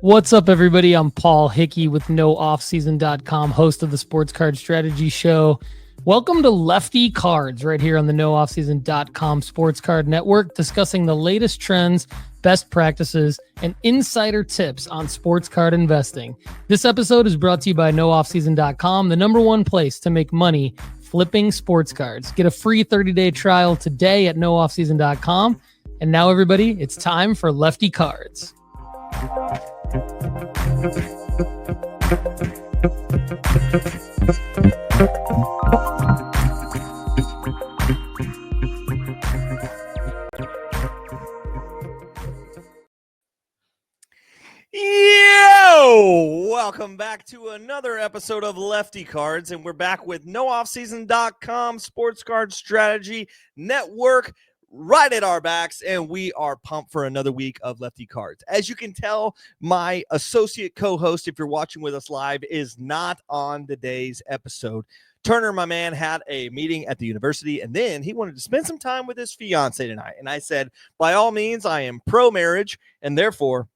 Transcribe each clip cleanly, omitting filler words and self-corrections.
What's up, everybody? I'm Paul Hickey with NoOffSeason.com, host of the Sports Card Strategy Show. Welcome to Lefty Cards right here on the NoOffSeason.com Sports Card Network, discussing the latest trends, best practices, and insider tips on sports card investing. This episode is brought to you by NoOffSeason.com, the number one place to make money flipping sports cards. Get a free 30-day trial today at NoOffSeason.com. And now, everybody, it's time for Lefty Cards. Yo! Welcome back to another episode of Lefty Cards, and we're back with NoOffSeason.com Sports Card Strategy Network right at our backs, and we are pumped for another week of Lefty Cards. As you can tell, my associate co-host, if you're watching with us live, is not on today's episode. Turner, my man, had a meeting at the university, and then he wanted to spend some time with his fiance tonight. And I said, by all means, I am pro-marriage, and therefore,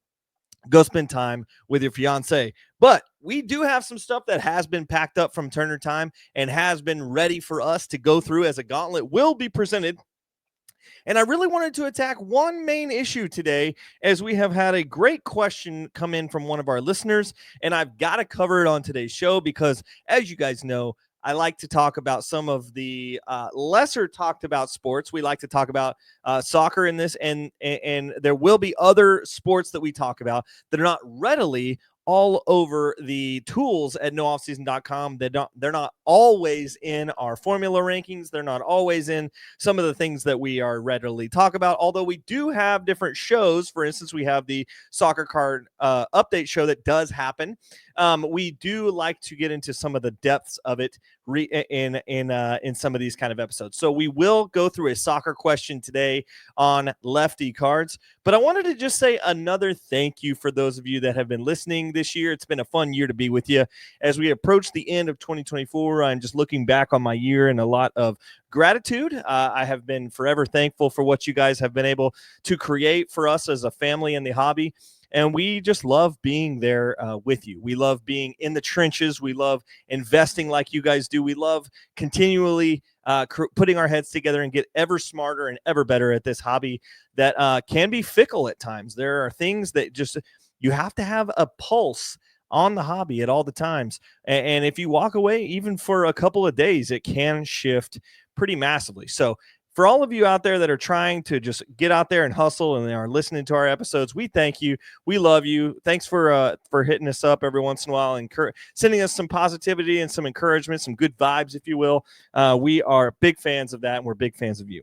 go spend time with your fiance. But we do have some stuff that has been packed up from Turner time and has been ready for us to go through as a gauntlet will be presented. And I really wanted to attack one main issue today, as we have had a great question come in from one of our listeners, and I've got to cover it on today's show because, as you guys know, I like to talk about some of the lesser talked about sports. We like to talk about soccer in this, and there will be other sports that we talk about that are not readily all over the tools at nooffseason.com. They're not always in our formula rankings. They're not always in some of the things that we are readily talk about, although we do have different shows. For instance, we have the soccer card update show that does happen. We do like to get into some of the depths of it in some of these kind of episodes. So we will go through a soccer question today on Lefty Cards, but I wanted to just say another thank you for those of you that have been listening this year. It's been a fun year to be with you. As we approach the end of 2024, I'm just looking back on my year and a lot of gratitude. I have been forever thankful for what you guys have been able to create for us as a family in the hobby. And we just love being there with you. We love being in the trenches. We love investing like you guys do. We love continually putting our heads together and get ever smarter and ever better at this hobby that can be fickle at times. There are things that just you have to have a pulse on the hobby at all the times. And if you walk away, even for a couple of days, it can shift pretty massively. So for all of you out there that are trying to just get out there and hustle and are listening to our episodes, we thank you. We love you. Thanks for hitting us up every once in a while and sending us some positivity and some encouragement, some good vibes, if you will. We are big fans of that, and we're big fans of you.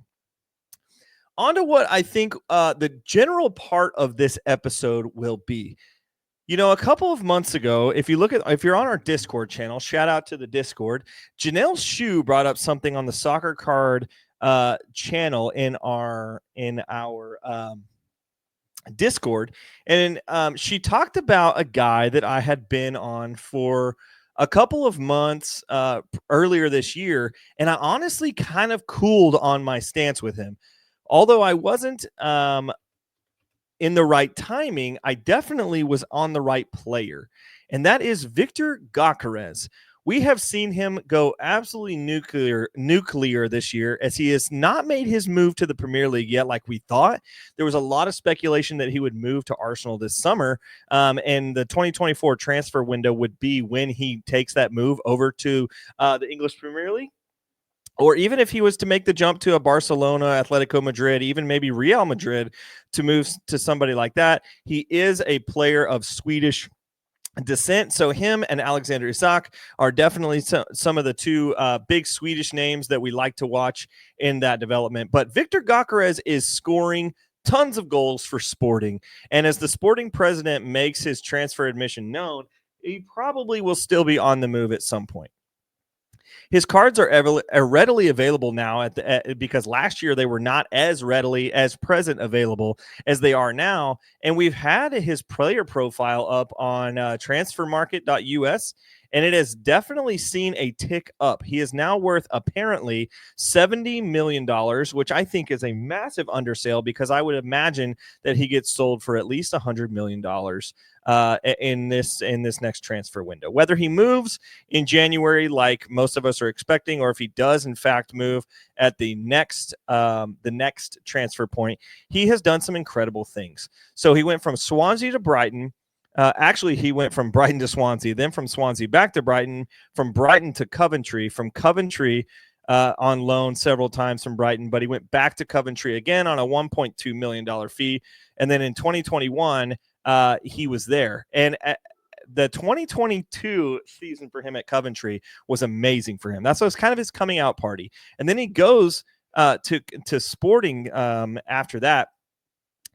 On to what I think the general part of this episode will be. You know, a couple of months ago, if you're on our Discord channel, shout out to the Discord, Janelle Shue brought up something on the soccer card channel in our Discord, and she talked about a guy that I had been on for a couple of months earlier this year, and I honestly kind of cooled on my stance with him. Although I wasn't in the right timing, I definitely was on the right player, and that is Victor Gyökeres. We have seen him go absolutely nuclear this year, as he has not made his move to the Premier League yet like we thought. There was a lot of speculation that he would move to Arsenal this summer, and the 2024 transfer window would be when he takes that move over to the English Premier League. Or even if he was to make the jump to a Barcelona, Atletico Madrid, even maybe Real Madrid to move to somebody like that. He is a player of Swedish descent. So him and Alexander Isak are definitely some of the two big Swedish names that we like to watch in that development. But Victor Gyökeres is scoring tons of goals for Sporting. And as the Sporting president makes his transfer admission known, he probably will still be on the move at some point. His cards are readily available now because last year they were not as readily as present available as they are now. And we've had his player profile up on transfermarket.us, and it has definitely seen a tick up. He is now worth apparently $70 million, which I think is a massive undersale because I would imagine that he gets sold for at least $100 million in this next transfer window. Whether he moves in January like most of us are expecting, or if he does in fact move at the next transfer point, he has done some incredible things. So he went from Swansea to Brighton. Actually, he went from Brighton to Swansea, then from Swansea back to Brighton, from Brighton to Coventry, from Coventry on loan several times from Brighton, but he went back to Coventry again on a $1.2 million fee. And then in 2021, he was there. And the 2022 season for him at Coventry was amazing for him. That's what was kind of his coming out party. And then he goes to Sporting after that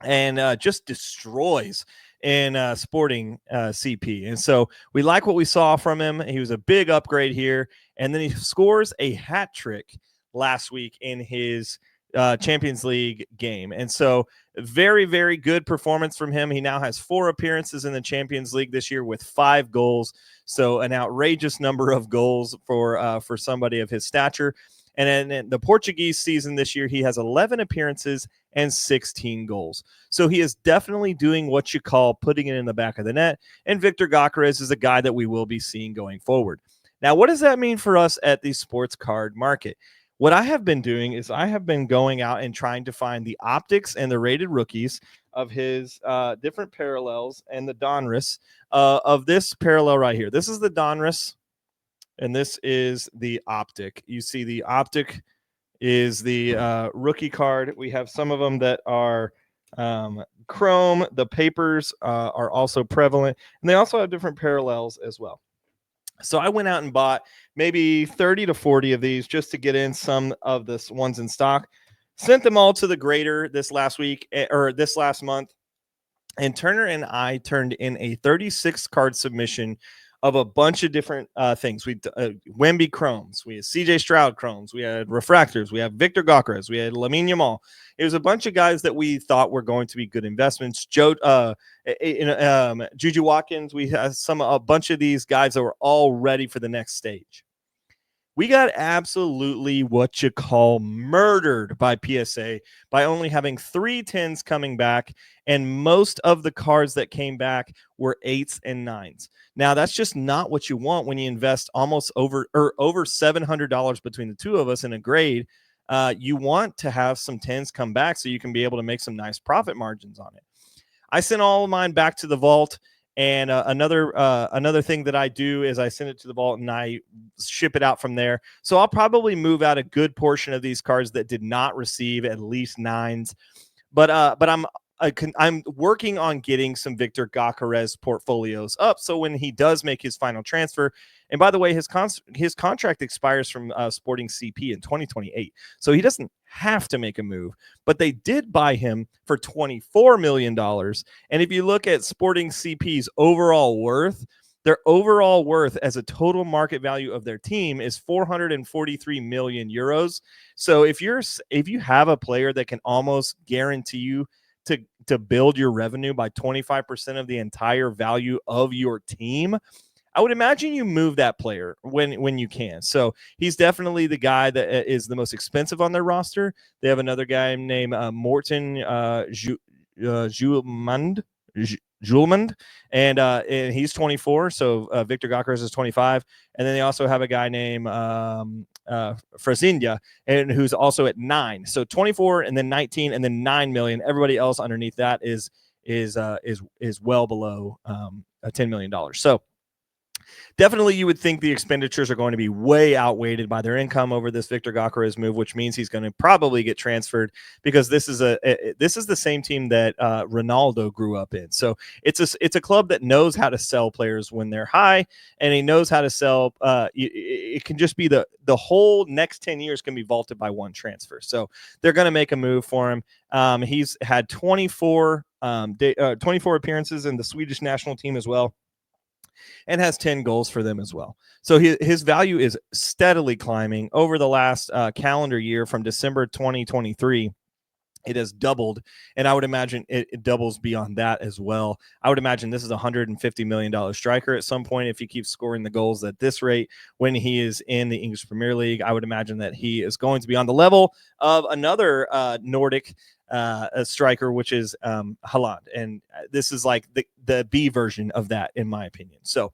and just destroys in Sporting CP. And so we like what we saw from him. He was a big upgrade here. And then he scores a hat trick last week in his Champions League game. And so very, very good performance from him. He now has 4 appearances in the Champions League this year with 5 goals. So an outrageous number of goals for somebody of his stature. And in the Portuguese season this year, he has 11 appearances and 16 goals. So he is definitely doing what you call putting it in the back of the net. And Victor Gyökeres is a guy that we will be seeing going forward. Now, what does that mean for us at the sports card market? What I have been doing is I have been going out and trying to find the optics and the rated rookies of his different parallels and the Donruss of this parallel right here. This is the Donruss. And this is the optic. You see the optic is the rookie card. We have some of them that are chrome. The papers are also prevalent. And they also have different parallels as well. So I went out and bought maybe 30 to 40 of these just to get in some of the ones in stock. Sent them all to the grader this last week or this last month. And Turner and I turned in a 36 card submission of a bunch of different things. We Wemby Chromes, we had CJ Stroud Chromes, we had Refractors, we have Victor Gyökeres, we had Lamine Yamal. It was a bunch of guys that we thought were going to be good investments. Juju Watkins, we had a bunch of these guys that were all ready for the next stage. We got absolutely what you call murdered by PSA by only having 3 10s coming back, and most of the cards that came back were 8s and 9s. Now, that's just not what you want when you invest almost over $700 between the two of us in a grade. You want to have some 10s come back so you can be able to make some nice profit margins on it. I sent all of mine back to the vault. And another thing that I do is I send it to the vault and I ship it out from there. So I'll probably move out a good portion of these cards that did not receive at least 9s. But I'm working on getting some Victor Gyökeres portfolios up. So when he does make his final transfer, and by the way, his contract expires from Sporting CP in 2028. So he doesn't have to make a move, but they did buy him for $24 million. And if you look at Sporting CP's overall worth, their overall worth as a total market value of their team is 443 million euros. So if you have a player that can almost guarantee you to build your revenue by 25% of the entire value of your team, I would imagine you move that player when you can. So he's definitely the guy that is the most expensive on their roster. They have another guy named Morten Julemand, and he's 24. So Victor Gyökeres is 25. And then they also have a guy named Frasindia, and who's also at 9. So 24 and then 19 and then 9 million. Everybody else underneath that is well below $10 million. So definitely you would think the expenditures are going to be way outweighed by their income over this Victor Gyökeres move, which means he's going to probably get transferred because this is the same team that Ronaldo grew up in. So it's a club that knows how to sell players when they're high, and he knows how to sell. It can just be the whole next 10 years can be vaulted by one transfer. So they're going to make a move for him. He's had 24 appearances in the Swedish national team as well, and has 10 goals for them as well. So his value is steadily climbing over the last calendar year from December 2023. It has doubled, and I would imagine it doubles beyond that as well. I would imagine this is a $150 million striker at some point if he keeps scoring the goals at this rate when he is in the English Premier League. I would imagine that he is going to be on the level of another Nordic striker, which is Haaland, and this is like the B version of that, in my opinion. So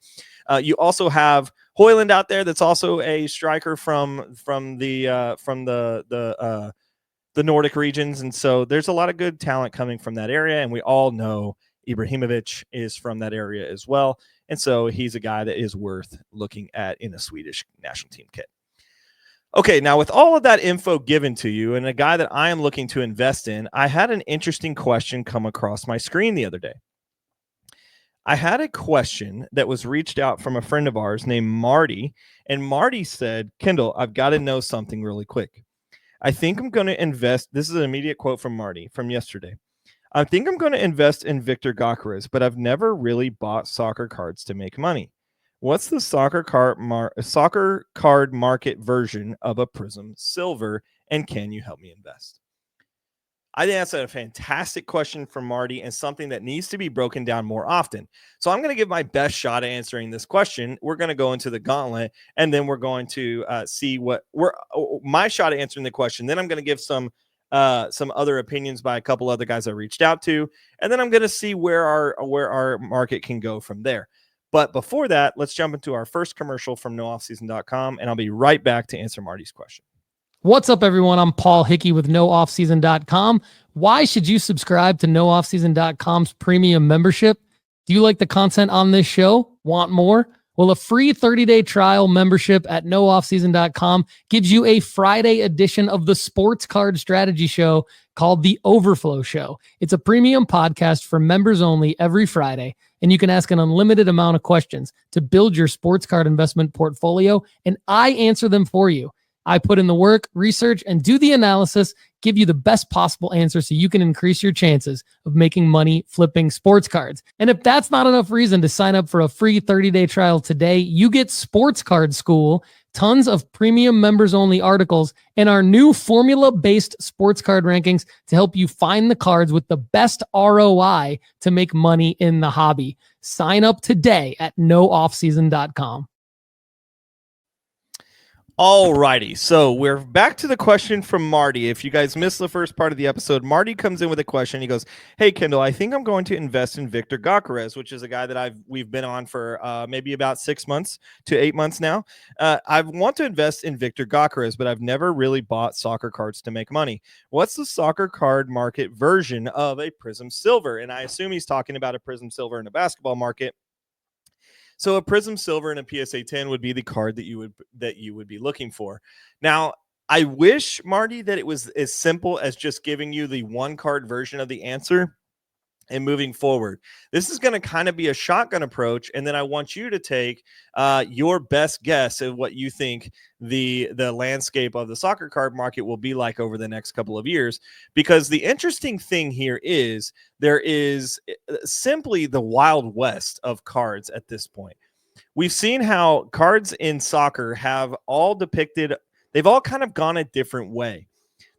you also have Højlund out there, that's also a striker from the Nordic regions. And so there's a lot of good talent coming from that area. And we all know Ibrahimovic is from that area as well. And so he's a guy that is worth looking at in a Swedish national team kit. Okay, now with all of that info given to you and a guy that I am looking to invest in, I had an interesting question come across my screen the other day. I had a question that was reached out from a friend of ours named Marty. And Marty said, Kendall, I've got to know something really quick. I think I'm going to invest. This is an immediate quote from Marty from yesterday. I think I'm going to invest in Victor Gyökeres, but I've never really bought soccer cards to make money. What's the soccer card market version of a Prism Silver, and can you help me invest? I think that's a fantastic question from Marty and something that needs to be broken down more often. So I'm going to give my best shot at answering this question. We're going to go into the gauntlet, and then we're going to see what my shot at answering the question. Then I'm going to give some other opinions by a couple other guys I reached out to, and then I'm going to see where our market can go from there. But before that, let's jump into our first commercial from nooffseason.com, and I'll be right back to answer Marty's question. What's up, everyone? I'm Paul Hickey with nooffseason.com. Why should you subscribe to nooffseason.com's premium membership? Do you like the content on this show? Want more? Well, a free 30-day trial membership at nooffseason.com gives you a Friday edition of the Sports Card Strategy Show called The Overflow Show. It's a premium podcast for members only every Friday, and you can ask an unlimited amount of questions to build your sports card investment portfolio, and I answer them for you. I put in the work, research, and do the analysis, give you the best possible answer so you can increase your chances of making money flipping sports cards. And if that's not enough reason to sign up for a free 30-day trial today, you get Sports Card School, tons of premium members-only articles, and our new formula-based sports card rankings to help you find the cards with the best ROI to make money in the hobby. Sign up today at nooffseason.com. All righty, so we're back to the question from Marty. If you guys missed the first part of the episode, Marty comes in with a question. He goes, "Hey Kendall, I think I'm going to invest in Victor Gyökeres, which is a guy that we've been on for maybe about 6 months to 8 months now. I want to invest in Victor Gyökeres, but I've never really bought soccer cards to make money. What's the soccer card market version of a Prism Silver?" And I assume he's talking about a Prism Silver in a basketball market. So a Prism Silver and a PSA 10 would be the card that you would be looking for. Now, I wish, Marty, that it was as simple as just giving you the one card version of the answer and moving forward. This is going to kind of be a shotgun approach, and then I want you to take your best guess of what you think the landscape of the soccer card market will be like over the next couple of years. Because the interesting thing here is there is simply the Wild West of cards at this point. We've seen how cards in soccer have all depicted, they've all kind of gone a different way.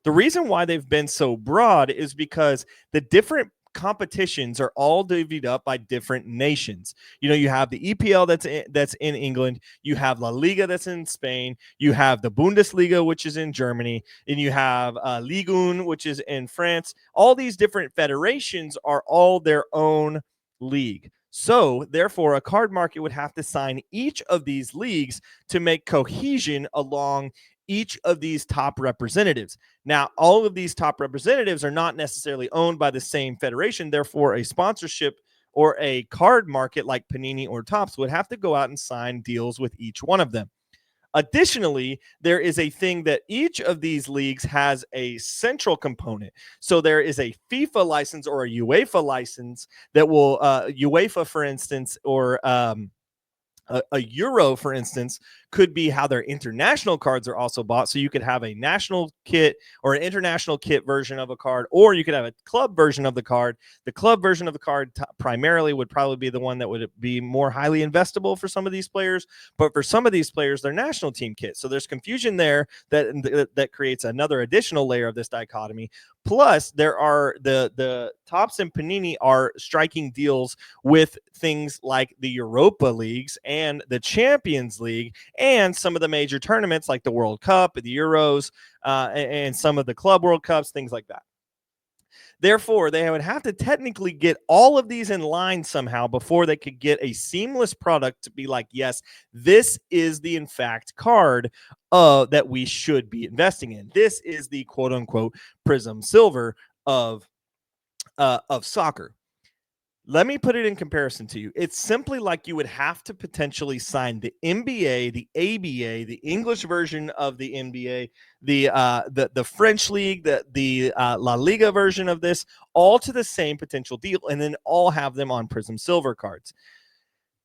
The reason why they've been so broad is because the different competitions are all divvied up by different nations. You know, you have the EPL that's in England, you have La Liga that's in Spain, you have the Bundesliga, which is in Germany, and you have Ligue 1, which is in France. All these different federations are all their own league. So therefore, a card market would have to sign each of these leagues to make cohesion along each of these top representatives. Now, all of these top representatives are not necessarily owned by the same federation. Therefore, a sponsorship or a card market like Panini or Topps would have to go out and sign deals with each one of them. Additionally, there is a thing that each of these leagues has a central component. So there is a FIFA license or a UEFA license that will, UEFA, for instance, or a Euro, for instance, could be how their international cards are also bought. So you could have a national kit or an international kit version of a card, or you could have a club version of the card. The club version of the card primarily would probably be the one that would be more highly investable for some of these players, but for some of these players, they're national team kits. So there's confusion there that creates another additional layer of this dichotomy. Plus, there are the Topps and Panini are striking deals with things like the Europa Leagues and the Champions League and some of the major tournaments like the World Cup, the Euros, and some of the Club World Cups, things like that. Therefore, they would have to technically get all of these in line somehow before they could get a seamless product to be like, yes, this is the in fact card that we should be investing in. This is the quote unquote Prism Silver of soccer. Let me put it in comparison to you. It's simply like you would have to potentially sign the NBA, the ABA, the English version of the NBA, the French league, the La Liga version of this, all to the same potential deal, and then all have them on Prism Silver cards.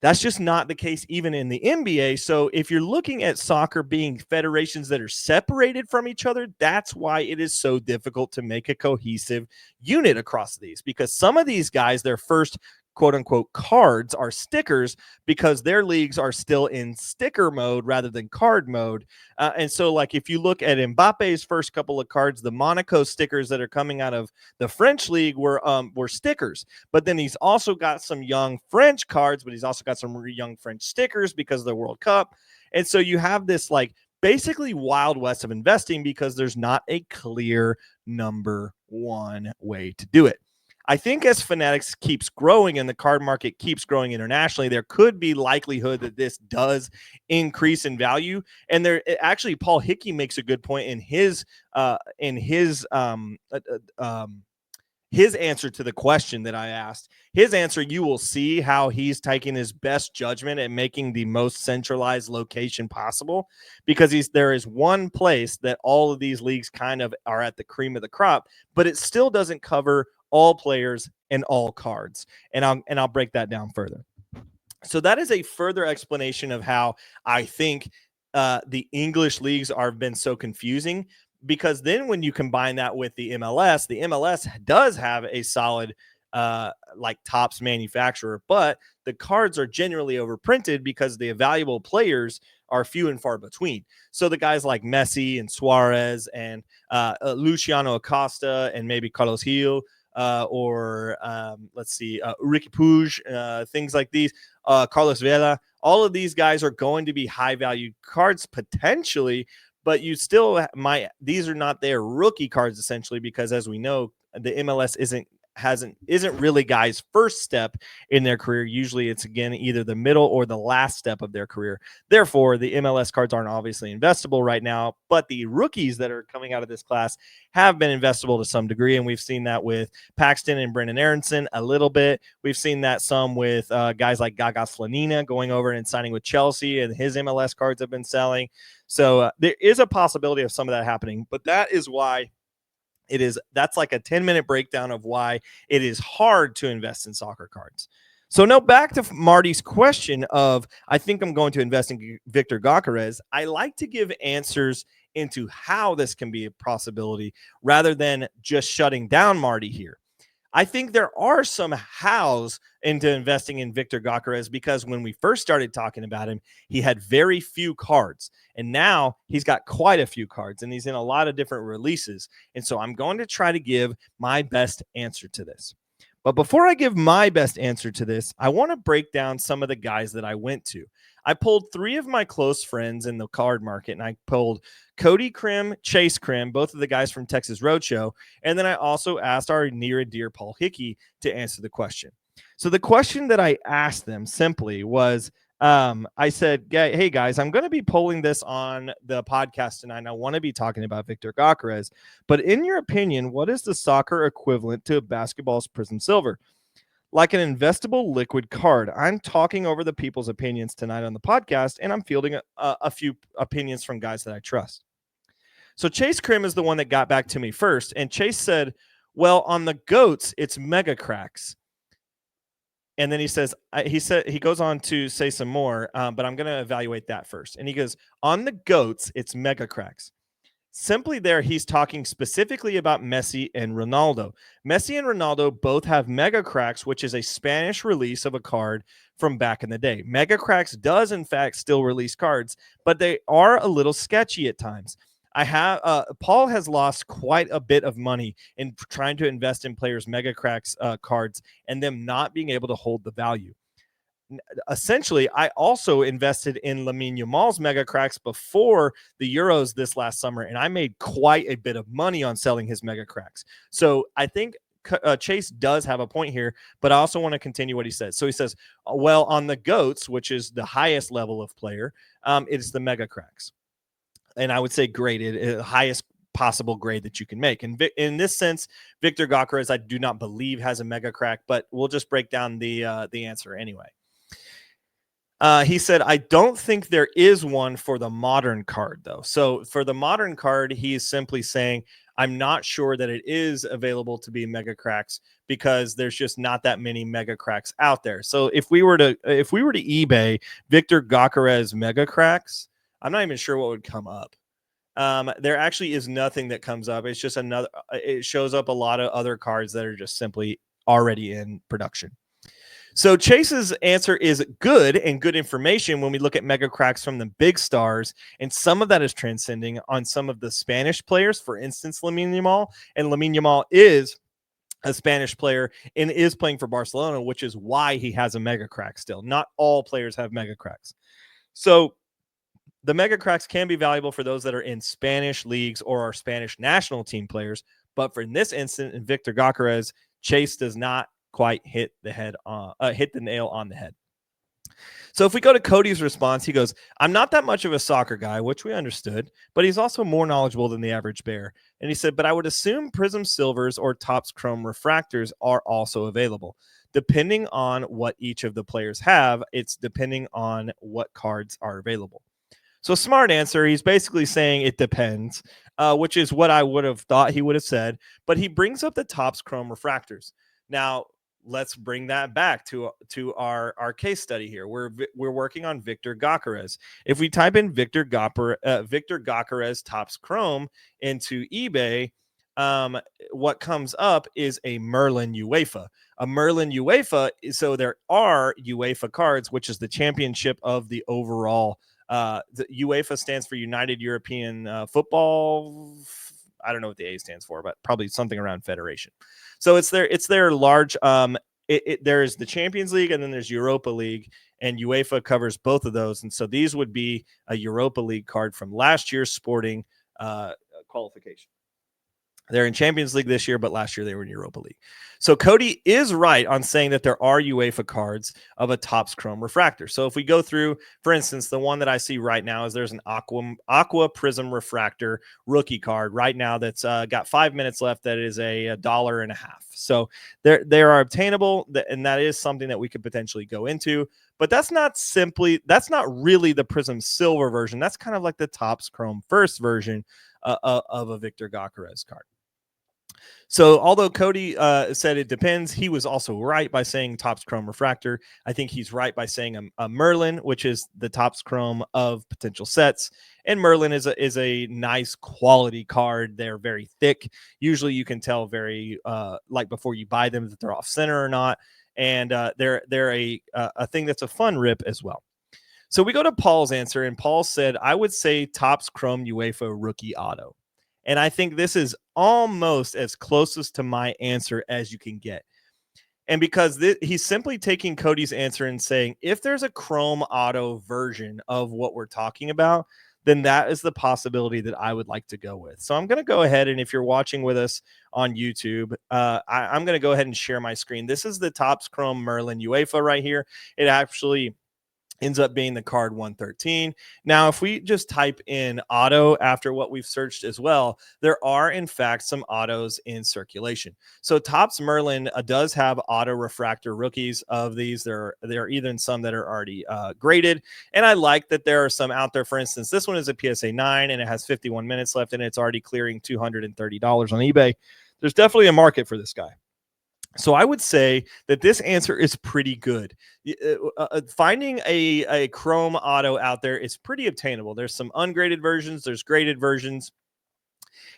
That's just not the case even in the NBA. So if you're looking at soccer being federations that are separated from each other, that's why it is so difficult to make a cohesive unit across these, because some of these guys, their first quote unquote cards are stickers because their leagues are still in sticker mode rather than card mode. And so like if you look at Mbappe's first couple of cards, the Monaco stickers that are coming out of the French league were stickers, but then he's also got some young French cards, but he's also got some young French stickers because of the World Cup. And so you have this like basically Wild West of investing because there's not a clear number one way to do it. I think as Fanatics keeps growing and the card market keeps growing internationally, there could be likelihood that this does increase in value. And there actually, Paul Hickey makes a good point in his answer to the question that I asked. His answer, you will see how he's taking his best judgment at making the most centralized location possible, because there is one place that all of these leagues kind of are at the cream of the crop, but it still doesn't cover all players and all cards. And I'll break that down further. So that is a further explanation of how I think the English leagues have been so confusing, because then when you combine that with the MLS does have a solid like Topps manufacturer, but the cards are generally overprinted because the valuable players are few and far between. So the guys like Messi and Suarez and Luciano Acosta and maybe Carlos Gil, or Ricky Puig, things like these, Carlos Vela, all of these guys are going to be high value cards potentially, but you still these are not their rookie cards essentially, because as we know, the MLS isn't really guys' first step in their career. Usually it's again either the middle or the last step of their career. Therefore, the MLS cards aren't obviously investable right now, but the rookies that are coming out of this class have been investable to some degree, and we've seen that with Paxton and Brendan Aronson a little bit. We've seen that some with guys like Gaga Slanina going over and signing with Chelsea, and his MLS cards have been selling. So there is a possibility of some of that happening, but that is why that's like a 10-minute breakdown of why it is hard to invest in soccer cards. So now back to Marty's question of, I think I'm going to invest in Victor Gyökeres. I like to give answers into how this can be a possibility rather than just shutting down Marty here. I think there are some hows into investing in Victor Gyökeres, because when we first started talking about him, he had very few cards, and now he's got quite a few cards, and he's in a lot of different releases. And so I'm going to try to give my best answer to this. But before I give my best answer to this, I want to break down some of the guys that I went to. I pulled 3 of my close friends in the card market, and I pulled Cody Krim, Chase Krim, both of the guys from Texas Roadshow. And then I also asked our near and dear Paul Hickey to answer the question. So the question that I asked them simply was, I said, hey guys, I'm going to be polling this on the podcast tonight, and I want to be talking about Victor Gyökeres. But in your opinion, what is the soccer equivalent to basketball's Prism Silver? Like an investable liquid card. I'm talking over the people's opinions tonight on the podcast, and I'm fielding a few opinions from guys that I trust. So Chase Krim is the one that got back to me first, and Chase said, well, on the GOATs, it's mega cracks. And then he says, he goes on to say some more, but I'm going to evaluate that first. And he goes, on the GOATs, it's mega cracks. Simply there, he's talking specifically about Messi and Ronaldo. Messi and Ronaldo both have mega cracks, which is a Spanish release of a card from back in the day. Mega cracks does, in fact, still release cards, but they are a little sketchy at times. Paul has lost quite a bit of money in trying to invest in players' mega cracks cards and them not being able to hold the value. Essentially, I also invested in Lamine Yamal's mega cracks before the Euros this last summer, and I made quite a bit of money on selling his mega cracks. So I think Chase does have a point here, but I also want to continue what he says. So he says, well, on the GOATs, which is the highest level of player, it's the mega cracks. And I would say graded, highest possible grade that you can make. And in this sense, Victor Gokras, I do not believe has a mega crack, but we'll just break down the answer anyway. He said, I don't think there is one for the modern card, though. So for the modern card, he is simply saying, I'm not sure that it is available to be mega cracks because there's just not that many mega cracks out there. So if we were to eBay Victor Gokras mega cracks, I'm not even sure what would come up. There actually is nothing that comes up. It's just it shows up a lot of other cards that are just simply already in production. So Chase's answer is good and good information when we look at mega cracks from the big stars, and some of that is transcending on some of the Spanish players, for instance, Lamine Yamal, and Lamine Yamal is a Spanish player and is playing for Barcelona, which is why he has a mega crack still. Not all players have mega cracks. So the mega cracks can be valuable for those that are in Spanish leagues or are Spanish national team players, but for in this instance, in Victor Gokras, Chase does not quite hit the nail on the head. So if we go to Cody's response, he goes, I'm not that much of a soccer guy, which we understood, but he's also more knowledgeable than the average bear. And he said, but I would assume Prism Silvers or Topps Chrome Refractors are also available. Depending on what each of the players have, it's depending on what cards are available. So smart answer. He's basically saying it depends, which is what I would have thought he would have said. But he brings up the Topps Chrome Refractors. Now, let's bring that back to our case study here. We're working on Victor Gokras. If we type in Victor Gokras Topps Chrome into eBay, what comes up is a Merlin UEFA. A Merlin UEFA, so there are UEFA cards, which is the championship of the overall. The UEFA stands for United European Football. I don't know what the A stands for, but probably something around federation. So it's their large. There's the Champions League and then there's Europa League, and UEFA covers both of those. And so these would be a Europa League card from last year's Sporting qualification. They're in Champions League this year, but last year they were in Europa League. So Cody is right on saying that there are UEFA cards of a Topps Chrome Refractor. So if we go through, for instance, the one that I see right now is there's an Aqua Prism Refractor rookie card right now that's got 5 minutes left. That is $1.50. So they are obtainable, and that is something that we could potentially go into. But that's not really the Prism Silver version. That's kind of like the Topps Chrome First version of a Victor Gokras card. So although Cody said it depends, he was also right by saying Topps Chrome Refractor. I think he's right by saying a Merlin, which is the Topps Chrome of potential sets. And Merlin is a nice quality card. They're very thick. Usually you can tell very like before you buy them that they're off center or not. And they're a thing that's a fun rip as well. So we go to Paul's answer, and Paul said, I would say Topps Chrome UEFA Rookie Auto. And I think this is almost as closest to my answer as you can get. And because he's simply taking Cody's answer and saying, if there's a Chrome Auto version of what we're talking about, then that is the possibility that I would like to go with. So I'm going to go ahead, and if you're watching with us on YouTube, I'm going to go ahead and share my screen. This is the Topps Chrome Merlin UEFA right here. It actually ends up being the card 113. Now, if we just type in auto after what we've searched as well, there are in fact some autos in circulation. So Topps Merlin does have auto refractor rookies of these. There are even some that are already graded. And I like that there are some out there. For instance, this one is a PSA 9 and it has 51 minutes left and it's already clearing $230 on eBay. There's definitely a market for this guy. So I would say that this answer is pretty good. Finding a chrome auto out there is pretty obtainable. There's some ungraded versions, there's graded versions,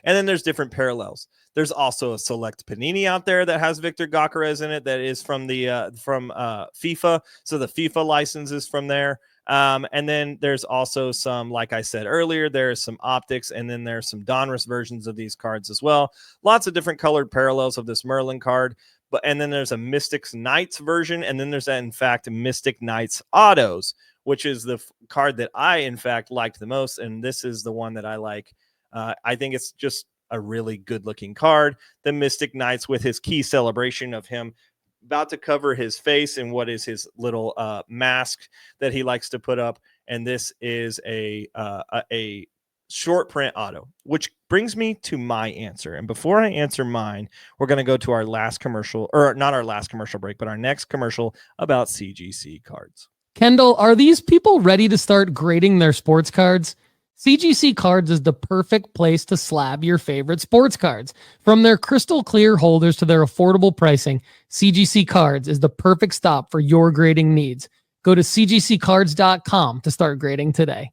and then there's different parallels. There's also a select Panini out there that has Victor Gokharez in it that is from the FIFA. So the FIFA license is from there. And then there's also some, like I said earlier, there's some optics, and then there's some Donruss versions of these cards as well. Lots of different colored parallels of this Merlin card. And then there's a Mystics Knights version, and then there's in fact Mystic Knights Autos, which is the card that I in fact liked the most, and this is the one that I like. I think it's just a really good looking card. The Mystic Knights with his key celebration of him about to cover his face and what is his little mask that he likes to put up. And this is a short print auto, which brings me to my answer. And before I answer mine, we're going to go to our last commercial, or not our last commercial break, but our next commercial about CGC cards. Kendall, are these people ready to start grading their sports cards? CGC Cards is the perfect place to slab your favorite sports cards. From their crystal clear holders to their affordable pricing, CGC Cards is the perfect stop for your grading needs. Go to cgccards.com to start grading today.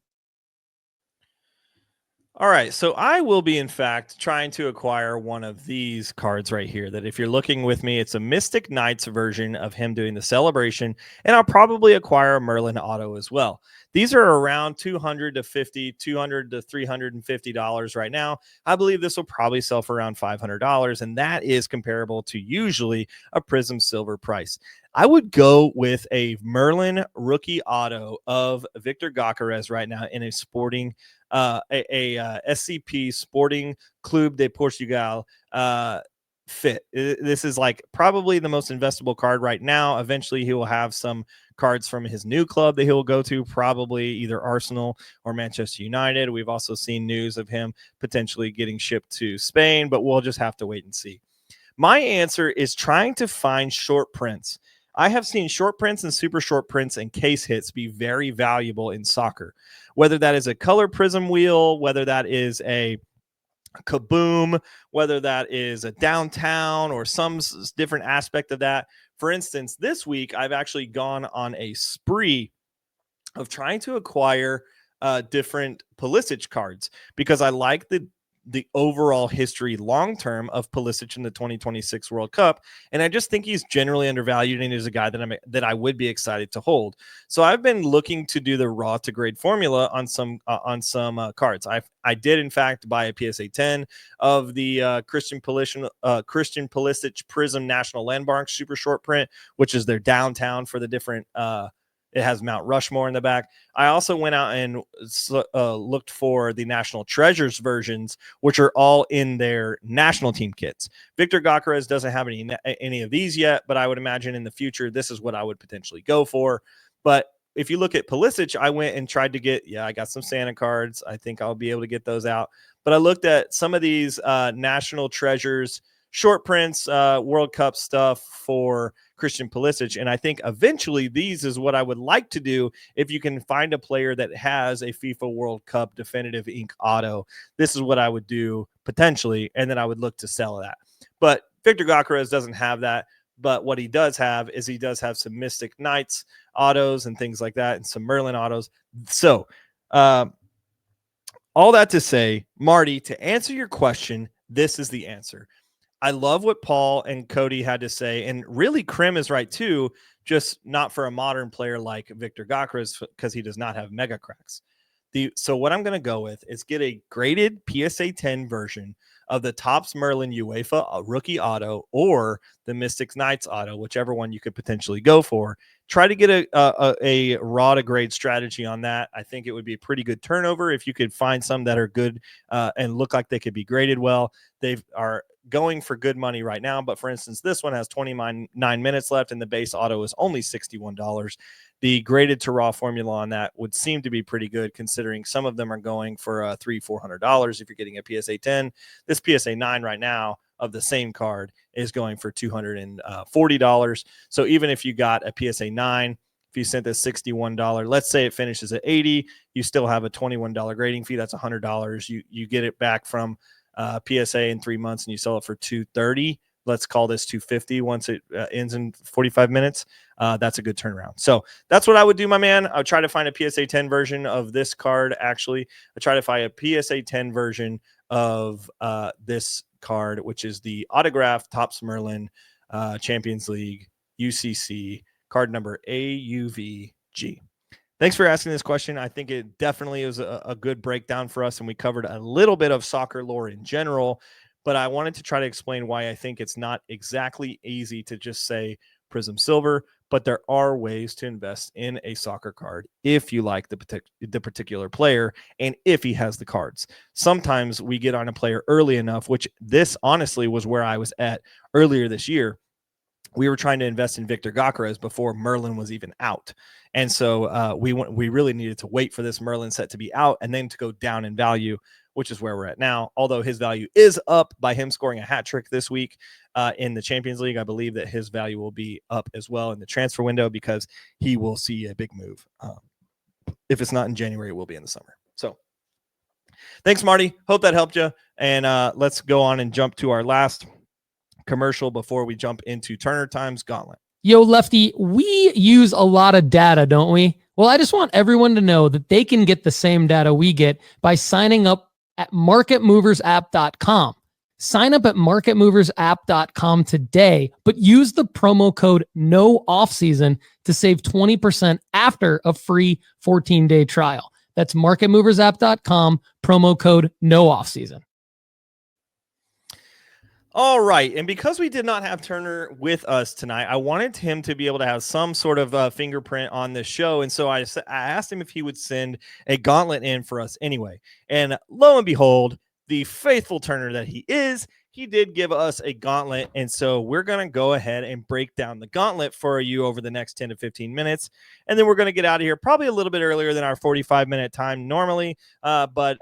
All right, so I will be, in fact, trying to acquire one of these cards right here. That if you're looking with me, it's a Mystic Knights version of him doing the celebration, and I'll probably acquire a Merlin auto as well. These are around $200 to $350 right now. I believe this will probably sell for around $500, and that is comparable to usually a Prism Silver price. I would go with a Merlin rookie auto of Victor Gokharez right now in a sporting SCP Sporting Club de Portugal fit. This is like probably the most investable card right now. Eventually he will have some cards from his new club that he'll go to, probably either Arsenal or Manchester United. We've also seen news of him potentially getting shipped to Spain, but we'll just have to wait and see. My answer is trying to find short prints. I have seen short prints and super short prints and case hits be very valuable in soccer, whether that is a color prism wheel, whether that is a kaboom, whether that is a downtown or some different aspect of that. For instance, this week, I've actually gone on a spree of trying to acquire different Pulisic cards because I like the overall history long term of Pulisic in the 2026 World Cup, and I just think he's generally undervalued and is a guy that I would be excited to hold. So I've been looking to do the raw to grade formula on some cards. I did in fact buy a PSA 10 of the Christian Pulisic Prism National Landmarks super short print, which is their downtown for the different. It has Mount Rushmore in the back. I also went out and looked for the National Treasures versions, which are all in their national team kits. Victor Gokharez doesn't have any of these yet, but I would imagine in the future, this is what I would potentially go for. But if you look at Pulisic, I went and tried to get, I got some Santa cards. I think I'll be able to get those out. But I looked at some of these National Treasures, short prints, World Cup stuff for Christian Pulisic. And I think eventually these is what I would like to do if you can find a player that has a FIFA World Cup definitive ink auto. This is what I would do potentially, and then I would look to sell that. But Victor Gokharez doesn't have that. But what he does have is he does have some Mystic Knights autos and things like that, and some Merlin autos. So all that to say, Marty, to answer your question, this is the answer. I love what Paul and Cody had to say, and really Krim is right too, just not for a modern player like Victor Gokharez because he does not have mega cracks. So what I'm going to go with is get a graded PSA 10 version of the Topps Merlin UEFA rookie auto or the Mystics Knights auto, whichever one you could potentially go for. Try to get a raw to grade strategy on that. I think it would be a pretty good turnover if you could find some that are good and look like they could be graded well. They are going for good money right now, but for instance, this one has 29 minutes left and the base auto is only $61. The graded to raw formula on that would seem to be pretty good, considering some of them are going for $300-400 if you're getting a PSA 10. This PSA 9 right now of the same card is going for $240. So even if you got a PSA 9, if you sent this $61, let's say it finishes at 80, you still have a $21 grading fee. That's $100. You get it back from PSA in 3 months and you sell it for $230. let's call this 250 once it ends in 45 minutes. That's a good turnaround. So that's what I would do, my man. I would try to find a PSA 10 version of this card. Actually, I try to find a PSA 10 version of this card, which is the autograph Topps Merlin Champions League UCC card number AUVG. Thanks for asking this question. I think it definitely is a good breakdown for us, and we covered a little bit of soccer lore in general, but I wanted to try to explain why I think it's not exactly easy to just say Prism Silver, but there are ways to invest in a soccer card if you like the particular player and if he has the cards. Sometimes we get on a player early enough, which this honestly was where I was at earlier this year. We were trying to invest in Victor Gokras before Merlin was even out. And so we really needed to wait for this Merlin set to be out and then to go down in value, which is where we're at now. Although his value is up by him scoring a hat trick this week in the Champions League, I believe that his value will be up as well in the transfer window because he will see a big move. If it's not in January, it will be in the summer. So thanks, Marty. Hope that helped you. And let's go on and jump to our last commercial before we jump into Turner Times Gauntlet. Yo, Lefty, we use a lot of data, don't we? Well, I just want everyone to know that they can get the same data we get by signing up at marketmoversapp.com. Sign up at marketmoversapp.com today, but use the promo code NOOFFSEASON to save 20% after a free 14-day trial. That's marketmoversapp.com, promo code NOOFFSEASON. All right. And because we did not have Turner with us tonight, I wanted him to be able to have some sort of fingerprint on this show. And so I asked him if he would send a gauntlet in for us anyway. And lo and behold, the faithful Turner that he is, he did give us a gauntlet. And so we're going to go ahead and break down the gauntlet for you over the next 10 to 15 minutes. And then we're going to get out of here probably a little bit earlier than our 45-minute time normally, but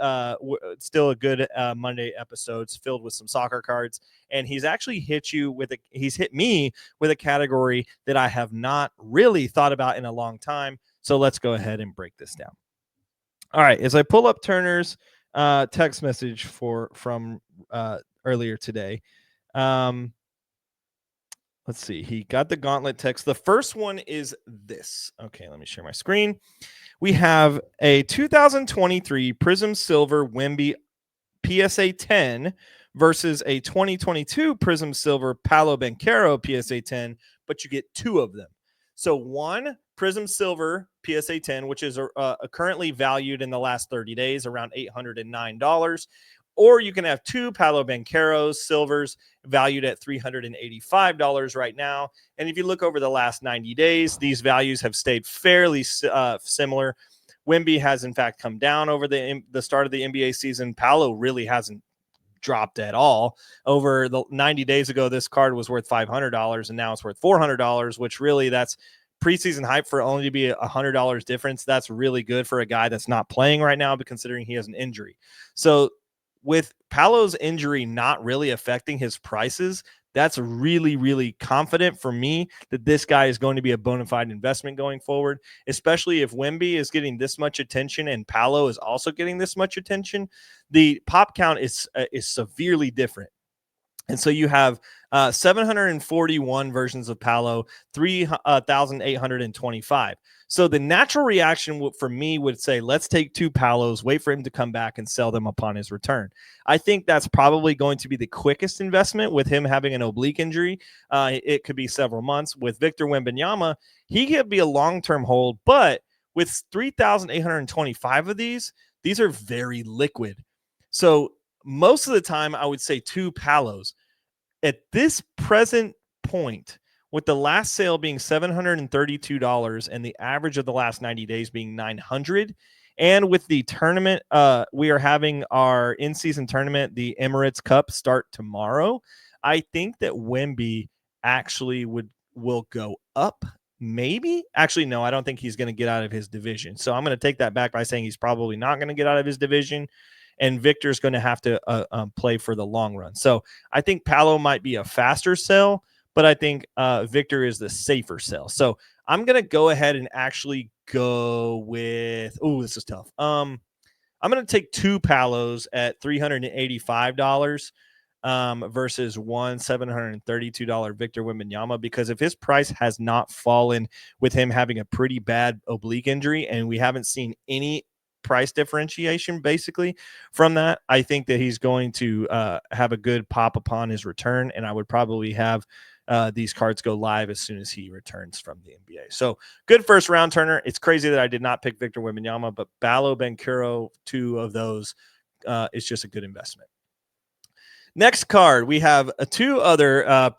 still a good Monday episodes filled with some soccer cards. And he's actually hit me with a category that I have not really thought about in a long time. So let's go ahead and break this down. All right. As I pull up Turner's text message from earlier today. Let's see. He got the gauntlet text. The first one is this. Okay, let me share my screen. We have a 2023 Prism Silver Wemby PSA 10 versus a 2022 Prism Silver Paolo Banchero PSA 10, but you get two of them. So one Prism Silver PSA 10, which is currently valued in the last 30 days around $809. Or you can have two Paolo Bancheros silvers valued at $385 right now. And if you look over the last 90 days, these values have stayed fairly similar. Wemby has, in fact, come down over the start of the NBA season. Paolo really hasn't dropped at all. Over the 90 days ago, this card was worth $500, and now it's worth $400, which really that's preseason hype for only to be $100 difference. That's really good for a guy that's not playing right now, but considering he has an injury. So with Paolo's injury not really affecting his prices, that's really, really confident for me that this guy is going to be a bona fide investment going forward, especially if Wemby is getting this much attention and Paolo is also getting this much attention. The pop count is severely different. And so you have 741 versions of Paolo, 3,825. So the natural reaction for me would say, let's take two Palos, wait for him to come back and sell them upon his return. I think that's probably going to be the quickest investment with him having an oblique injury. It could be several months. With Victor Wembanyama, he could be a long-term hold, but with 3,825 of these are very liquid. So most of the time, I would say two Palos. At this present point, with the last sale being $732 and the average of the last 90 days being $900, and with the tournament, we are having our in-season tournament, the Emirates Cup, start tomorrow. I think that Wemby actually will go up. Maybe. Actually, no, I don't think he's going to get out of his division. So I'm going to take that back by saying he's probably not going to get out of his division. And Victor's going to have to play for the long run. So I think Paolo might be a faster sell, but I think Victor is the safer sell. So I'm going to go ahead and actually go with, this is tough. I'm going to take two Palos at $385. versus one $732 Victor Wembanyama, because if his price has not fallen with him having a pretty bad oblique injury, and we haven't seen any price differentiation basically from that, I think that he's going to have a good pop upon his return, and I would probably have these cards go live as soon as he returns from the NBA. So good first round turner. It's crazy that I did not pick Victor Wembanyama, but Ballo, Bencuro, two of those, it's just a good investment. Next card, we have two other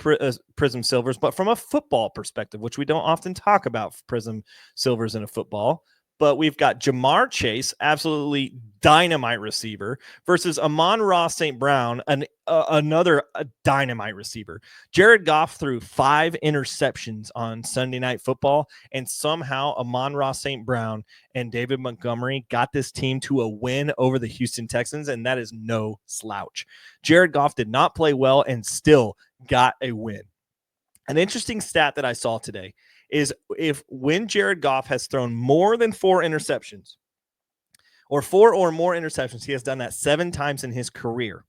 Prism Silvers, but from a football perspective, which we don't often talk about Prism Silvers in a football. But we've got Jamar Chase, absolutely dynamite receiver, versus Amon-Ra St. Brown, another dynamite receiver. Jared Goff threw 5 interceptions on Sunday Night Football, and somehow Amon-Ra St. Brown and David Montgomery got this team to a win over the Houston Texans, and that is no slouch. Jared Goff did not play well and still got a win. An interesting stat that I saw today is when Jared Goff has thrown more than 4 interceptions, or 4 or more interceptions, he has done that 7 times in his career.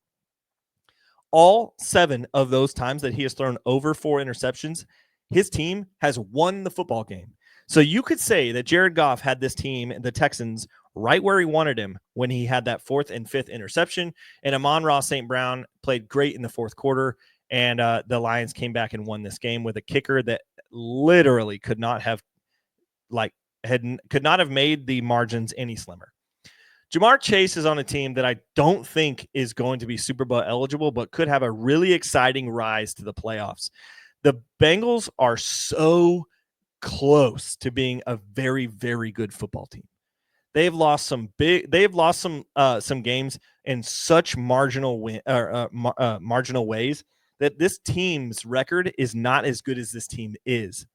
All 7 of those times that he has thrown over 4 interceptions, his team has won the football game. So you could say that Jared Goff had this team, the Texans, right where he wanted him when he had that 4th and 5th interception, and Amon-Ra St. Brown played great in the 4th quarter. And the Lions came back and won this game with a kicker that literally could not have made the margins any slimmer. Jamar Chase is on a team that I don't think is going to be Super Bowl eligible, but could have a really exciting rise to the playoffs. The Bengals are so close to being a very, very good football team. They've lost some games in such marginal ways that this team's record is not as good as this team is.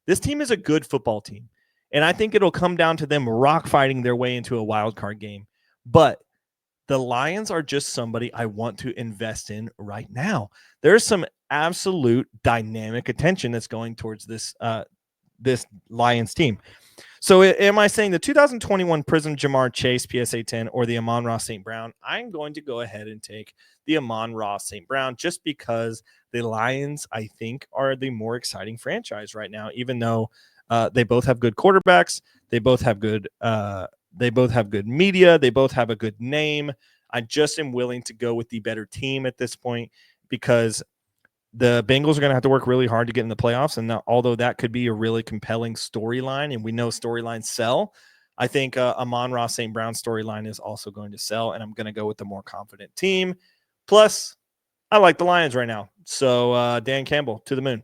This team is a good football team, and I think it'll come down to them rock fighting their way into a wild card game. But the Lions are just somebody I want to invest in right now. There's some absolute dynamic attention that's going towards this Lions team. So am I saying the 2021 Prism Jamar Chase PSA 10 or the Amon-Ra St. Brown? I'm going to go ahead and take the Amon-Ra St. Brown just because the Lions, I think, are the more exciting franchise right now, even though they both have good quarterbacks. They both have good media. They both have a good name. I just am willing to go with the better team at this point because the Bengals are going to have to work really hard to get in the playoffs. And although that could be a really compelling storyline, and we know storylines sell, I think Amon-Ra St. Brown's storyline is also going to sell, and I'm going to go with the more confident team. Plus, I like the Lions right now. So Dan Campbell to the moon.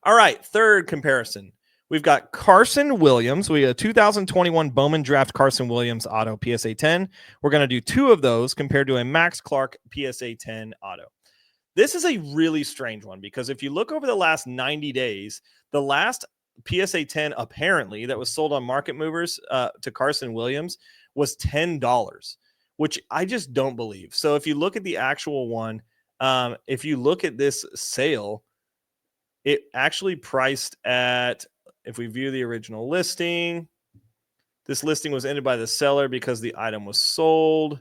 All right, third comparison. We've got Carson Williams. We have a 2021 Bowman Draft Carson Williams auto PSA 10. We're going to do 2 of those compared to a Max Clark PSA 10 auto. This is a really strange one because if you look over the last 90 days, the last PSA 10 apparently that was sold on Market Movers to Carson Williams was $10, which I just don't believe. So if you look at the actual one, if you look at this sale, it actually priced at, if we view the original listing, this listing was ended by the seller because the item was sold.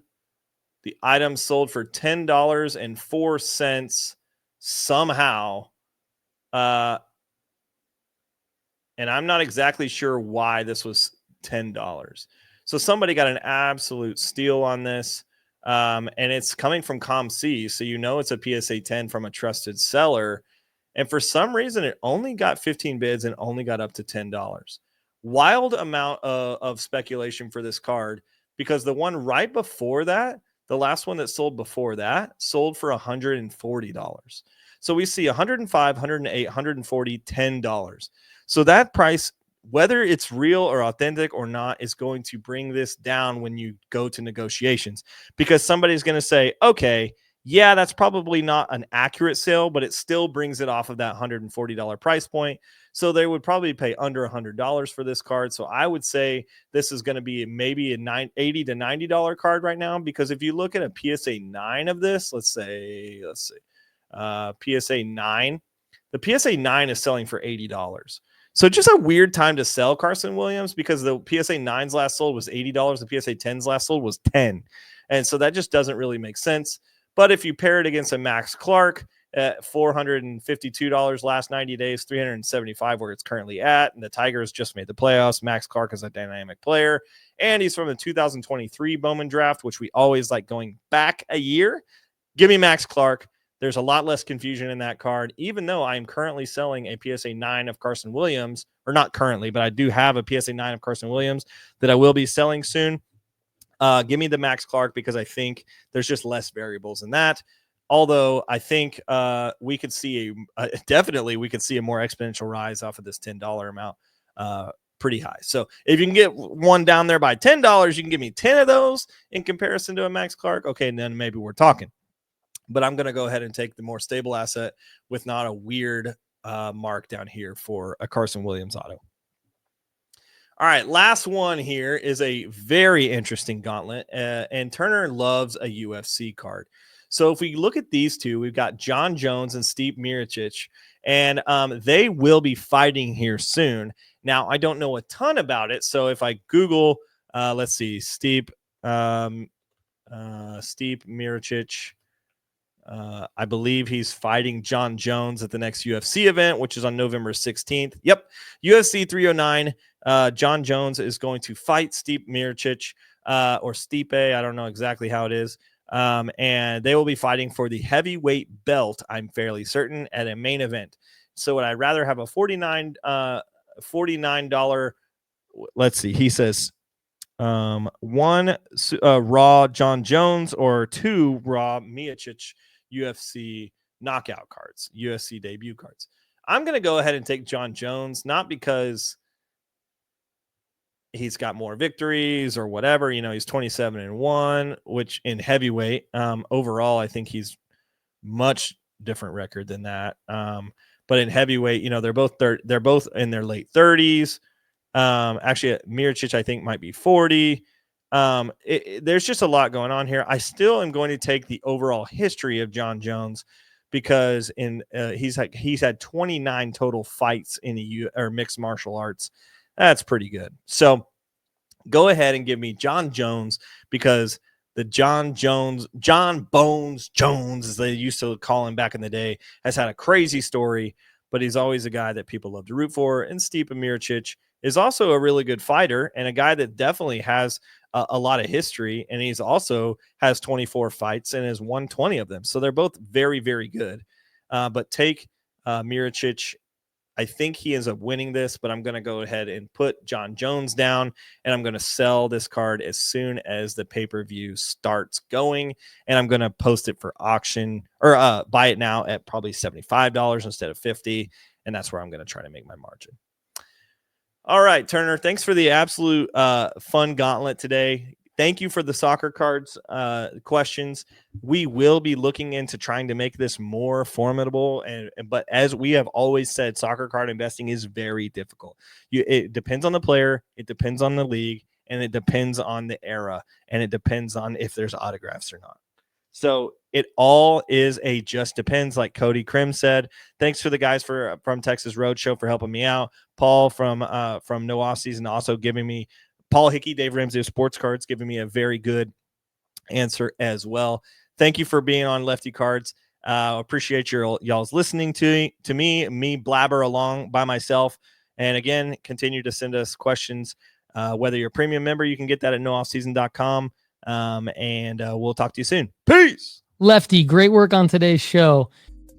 The item sold for $10.04 somehow. And I'm not exactly sure why this was $10. So somebody got an absolute steal on this. And it's coming from ComC. So you know it's a PSA 10 from a trusted seller. And for some reason, it only got 15 bids and only got up to $10. Wild amount of speculation for this card because the one right before that, the last one that sold before that sold for $140. So we see $105, $108, $140, $10. So that price, whether it's real or authentic or not, is going to bring this down when you go to negotiations because somebody's going to say, okay, yeah, that's probably not an accurate sale, but it still brings it off of that $140 price point. So they would probably pay under $100 for this card. So I would say this is going to be maybe a $80 to $90 card right now, because if you look at a PSA 9 of this, let's see, PSA 9, the PSA 9 is selling for $80. So just a weird time to sell Carson Williams because the PSA 9's last sold was $80. The PSA 10's last sold was $10. And so that just doesn't really make sense. But if you pair it against a Max Clark at $452 last 90 days, $375 where it's currently at, and the Tigers just made the playoffs. Max Clark is a dynamic player, and he's from the 2023 Bowman draft, which we always like going back a year. Give me Max Clark. There's a lot less confusion in that card, even though I am currently selling a PSA 9 of Carson Williams, or not currently, but I do have a PSA 9 of Carson Williams that I will be selling soon. Give me the Max Clark because I think there's just less variables in that. Although I think we could see definitely we could see a more exponential rise off of this $10 amount pretty high. So if you can get one down there by $10, you can give me 10 of those in comparison to a Max Clark. Okay, and then maybe we're talking. But I'm going to go ahead and take the more stable asset with not a weird mark down here for a Carson Williams auto. All right, last one here is a very interesting gauntlet, and Turner loves a UFC card. So if we look at these two, we've got John Jones and Steve Miocic, and they will be fighting here soon. Now, I don't know a ton about it, so if I Google, let's see, Steve Miocic, I believe he's fighting John Jones at the next UFC event, which is on November 16th. Yep, UFC 309. John Jones is going to fight Steve Miocic or Stipe. I don't know exactly how it is. And they will be fighting for the heavyweight belt, I'm fairly certain, at a main event. So would I rather have a $49, let's see, he says one raw John Jones or two raw Miocic UFC knockout cards, UFC debut cards. I'm going to go ahead and take John Jones, not because he's got more victories or whatever, he's 27-1, which in heavyweight, overall, I think he's much different record than that. But in heavyweight, they're both in their late 30s. Actually, Miocic, I think, might be 40. There's just a lot going on here. I still am going to take the overall history of John Jones because he's had 29 total fights in mixed martial arts. That's pretty good. So go ahead and give me John Jones because the John Bones Jones, as they used to call him back in the day, has had a crazy story, but he's always a guy that people love to root for. And Stipe Miocic is also a really good fighter and a guy that definitely has a lot of history. And he's also has 24 fights and has won 20 of them. So they're both very, very good. But take Miocic. I think he ends up winning this, but I'm going to go ahead and put John Jones down, and I'm going to sell this card as soon as the pay-per-view starts going, and I'm going to post it for auction or buy it now at probably $75 instead of $50, and that's where I'm going to try to make my margin. All right, Turner, thanks for the absolute fun gauntlet today. Thank you for the soccer cards questions. We will be looking into trying to make this more formidable. But as we have always said, soccer card investing is very difficult. It depends on the player. It depends on the league. And it depends on the era. And it depends on if there's autographs or not. So it all is a just depends, like Cody Krim said. Thanks to the guys from Texas Roadshow for helping me out. Paul from No Offseason also giving me Paul Hickey, Dave Ramsey of Sports Cards, giving me a very good answer as well. Thank you for being on Lefty Cards. Appreciate y'all's listening to me blabber along by myself. And again, continue to send us questions. Whether you're a premium member, you can get that at nooffseason.com. And we'll talk to you soon. Peace. Lefty, great work on today's show.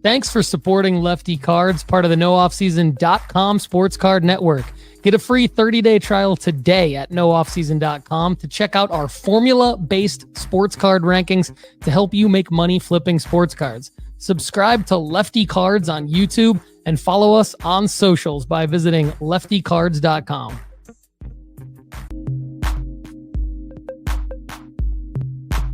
Thanks for supporting Lefty Cards, part of the nooffseason.com sports card network. Get a free 30-day trial today at nooffseason.com to check out our formula-based sports card rankings to help you make money flipping sports cards. Subscribe to Lefty Cards on YouTube and follow us on socials by visiting leftycards.com.